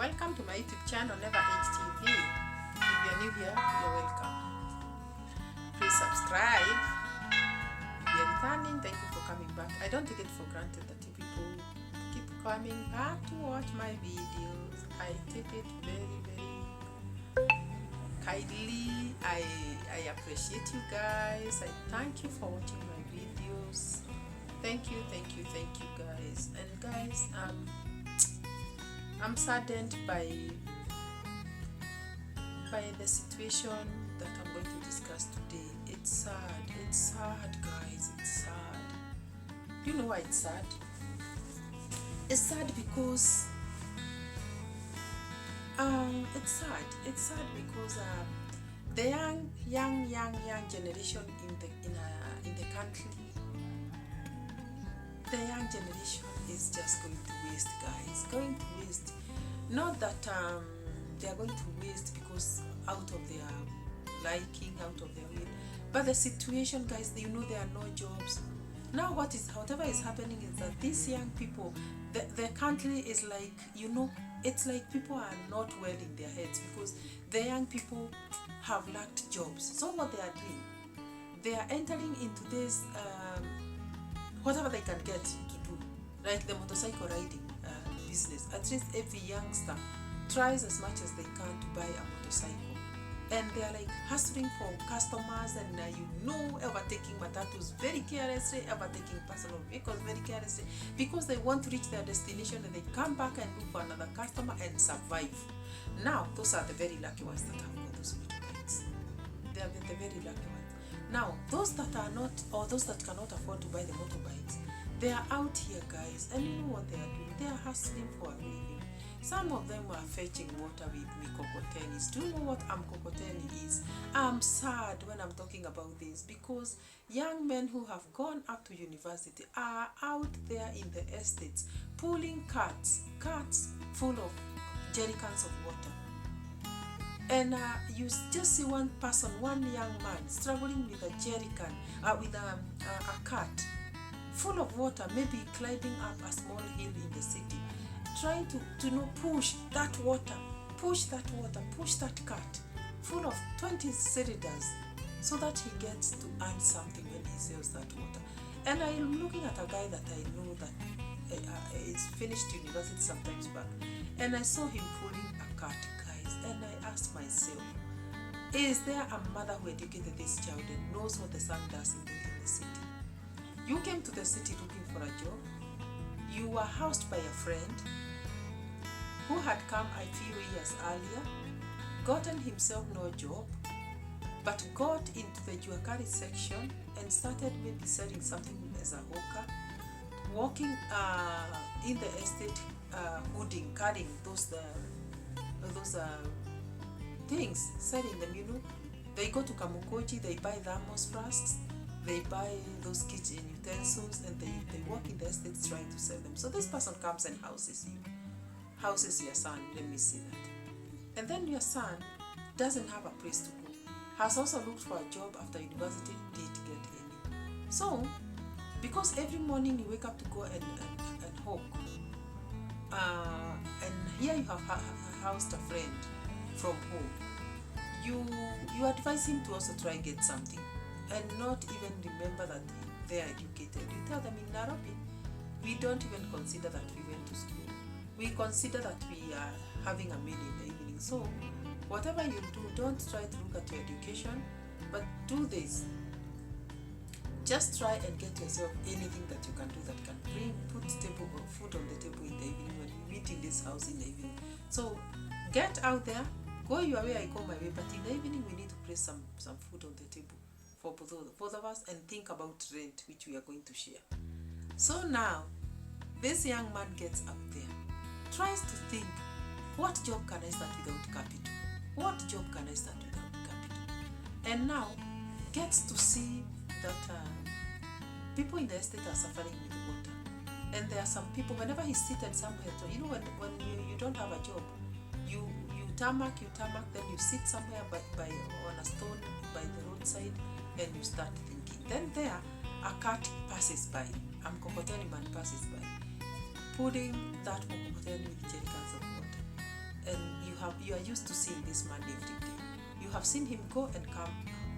Welcome to my YouTube channel, Never Age TV. If you're new here, you're welcome. Please subscribe. If you're returning, thank you for coming back. I don't take it for granted that you people keep coming back to watch my videos. I take it very, very kindly. I appreciate you guys. I thank you for watching my videos. Thank you guys. And guys, I'm saddened by the situation that I'm going to discuss today. It's sad guys, it's sad. Do you know why it's sad? It's sad because it's sad because the young generation in the country, the young generation is just going to waste, guys. Going to waste. Not that they are going to waste because out of their liking, out of their will, but the situation, guys, you know, there are no jobs. Now whatever is happening is that these young people, the country is like, you know, it's like people are not well in their heads because the young people have lacked jobs. So what they are doing, they are entering into this whatever they can get to do, like the motorcycle riding business. At least every youngster tries as much as they can to buy a motorcycle, and they are like hustling for customers, and overtaking matatus very carelessly, overtaking personal vehicles very carelessly, because they want to reach their destination and they come back and look for another customer and survive. Now those are the very lucky ones that have got those motorbikes. They are the very lucky ones. Now those that are not, or those that cannot afford to buy the motorbikes, they are out here, guys, and you know what they are doing? They are hustling for a living. Some of them are fetching water with mikokotenis. Do you know what mkokoteni is? I'm sad when I'm talking about this because young men who have gone up to university are out there in the estates pulling carts full of jerrycans of water. And you just see one young man struggling with a jerrycan, with a cart full of water, maybe climbing up a small hill in the city, trying to push that cart full of 20 cylinders so that he gets to earn something when he sells that water. And I'm looking at a guy that I know that is finished university sometimes back, and I saw him pulling a cart, guys, and I asked myself, is there a mother who educated this child and knows what the son does in the city? You came to the city looking for a job. You were housed by a friend who had come a few years earlier, gotten himself no job, but got into the Juakari section and started maybe selling something as a hawker, walking in the estate, hooding, carrying those things, selling them, you know. They go to Kamukoji, they buy thermos flasks, they buy those kitchen utensils, and they work in the estates trying to sell them. So this person comes and houses your son, let me see that. And then your son doesn't have a place to go, has also looked for a job after university, didn't get any. So, because every morning you wake up to go and hawk, and here you have housed a friend from home, you advise him to also try and get something, and not even remember that they are educated. You tell them, in Nairobi, we don't even consider that we went to school. We consider that we are having a meal in the evening. So whatever you do, don't try to look at your education, but do this. Just try and get yourself anything that you can do that can put food on the table in the evening when you meet in this house in the evening. So get out there, go your way, I go my way, but in the evening we need to place some food on the table for both of us, and think about rent, which we are going to share. So now, this young man gets up there, tries to think, what job can I start without capital? What job can I start without capital? And now, gets to see that people in the estate are suffering with water. And there are some people, whenever he's seated somewhere, you know, when you don't have a job, you tarmac, then you sit somewhere on a stone by the roadside, and you start thinking. Then there, a cart passes by, a mkokoteni man passes by, putting that mkokoteni with jerrycans of water. and you are used to seeing this man every day. You have seen him go and come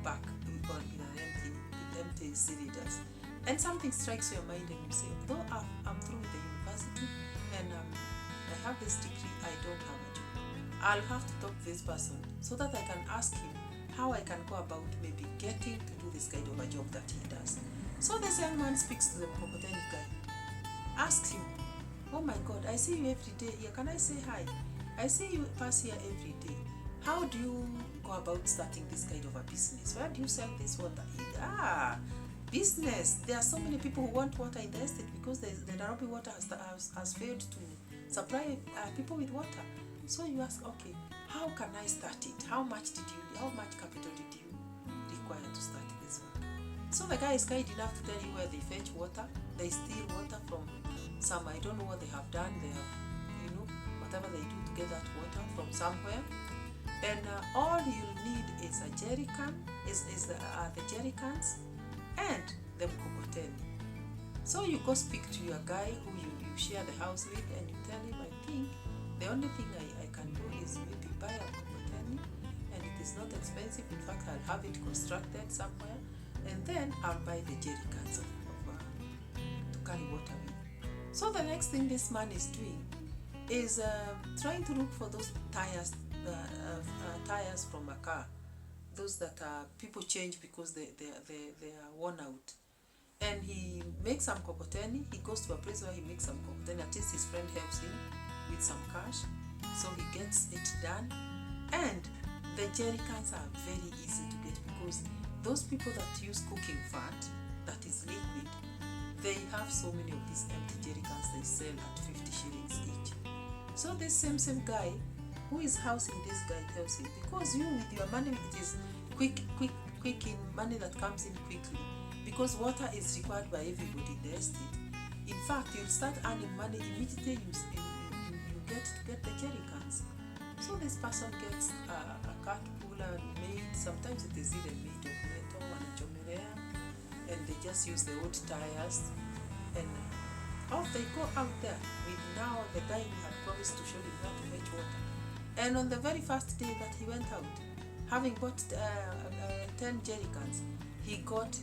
back with an empty cylinders, and something strikes your mind and you say, though I'm through with the university and I have this degree, I don't have a job. I'll have to talk to this person so that I can ask him how I can go about maybe getting to do this kind of a job that he does. So this young man speaks to the mkokoteni guy, asks him, oh my God, I see you every day here. Can I say hi? I see you pass here every day. How do you go about starting this kind of a business? Where do you sell this water? Business. There are so many people who want water in the estate because the Nairobi water has failed to supply people with water. So you ask, okay, how can I start it? How much capital did you require to start this one? So the guy is kind enough to tell you where they fetch water. They steal water from some, I don't know what they have done. They have, whatever they do to get that water from somewhere. And all you'll need is a jerry can, the jerry cans and the mkokoteni. So you go speak to your guy who you share the house with, and you tell him, I think the only thing I can do is maybe buy a mkokoteni, and it is not expensive. In fact, I'll have it constructed somewhere, and then I'll buy the jerry cans to carry water with. So the next thing this man is doing is trying to look for those tires from a car, those that people change because they are worn out. And he makes some mkokoteni. He goes to a place where he makes some mkokoteni. At least his friend helps him with some cash, so he gets it done. And the jerry cans are very easy to get because those people that use cooking fat that is liquid, they have so many of these empty jerry cans they sell at 50 shillings each. So this same guy who is housing this guy tells him, because you with your money, it is quick in money that comes in quickly, because water is required by everybody in the estate. In fact, you'll start earning money immediately you get the jerry cans. So this person gets a cat puller made. Sometimes it is even made of metal and chomelea, and they just use the old tires, and off they go out there with now the guy who had promised to show him how to fetch water. And on the very first day that he went out, having bought 10 jerry cans, he got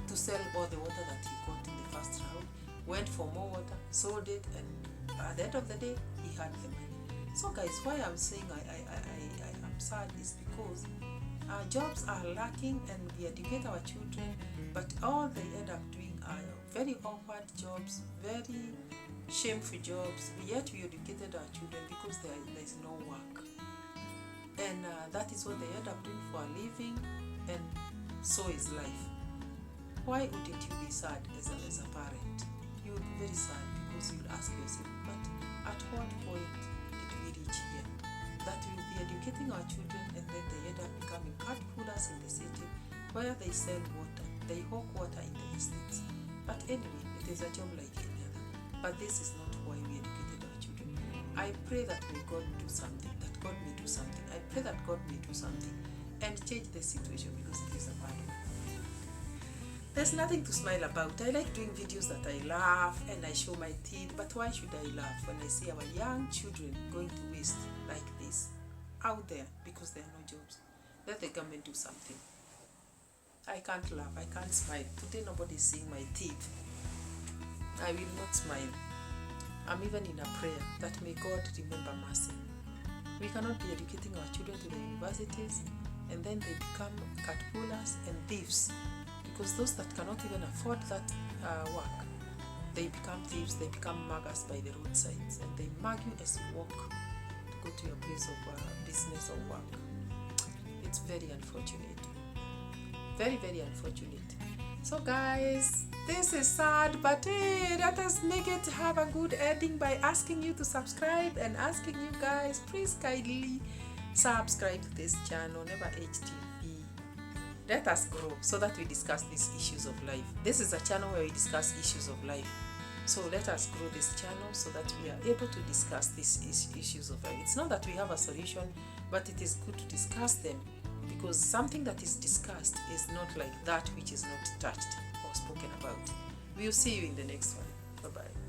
to sell all the water that he got in the first round, went for more water, sold it, and at the end of the day, he had the money. So guys, why I'm saying I'm sad is because our jobs are lacking, and we educate our children, but all they end up doing are very awkward jobs, very shameful jobs, yet we educated our children because there is no work. And that is what they end up doing for a living, and so is life. Why wouldn't you be sad as a parent? You would be very sad because you'll ask yourself, but at what point did we reach here? That we will be educating our children, and then they end up becoming cat pullers in the city where they sell water, they hawk water in the estates. But anyway, it is a job like any other. But this is not why we educated our children. I pray that God may do something, I pray that God may do something and change the situation, because it is a bad one. There's nothing to smile about. I like doing videos that I laugh and I show my teeth, but why should I laugh when I see our young children going to waste like this out there because there are no jobs? Let the government do something. I can't laugh, I can't smile. Today nobody's seeing my teeth. I will not smile. I'm even in a prayer that may God remember mercy. We cannot be educating our children to the universities, and then they become cat pullers and thieves, because those that cannot even afford that work, they become thieves, they become muggers by the roadsides, and they mug you as you walk to go to your place of business or work. It's very unfortunate. Very, very unfortunate. So guys, this is sad, but let us make it have a good ending by asking you to subscribe and asking you guys, please kindly subscribe to this channel, Never Age TV. Let us grow so that we discuss these issues of life. This is a channel where we discuss issues of life. So let us grow this channel so that we are able to discuss these issues of life. It's not that we have a solution, but it is good to discuss them, because something that is discussed is not like that which is not touched or spoken about. We'll see you in the next one. Bye-bye.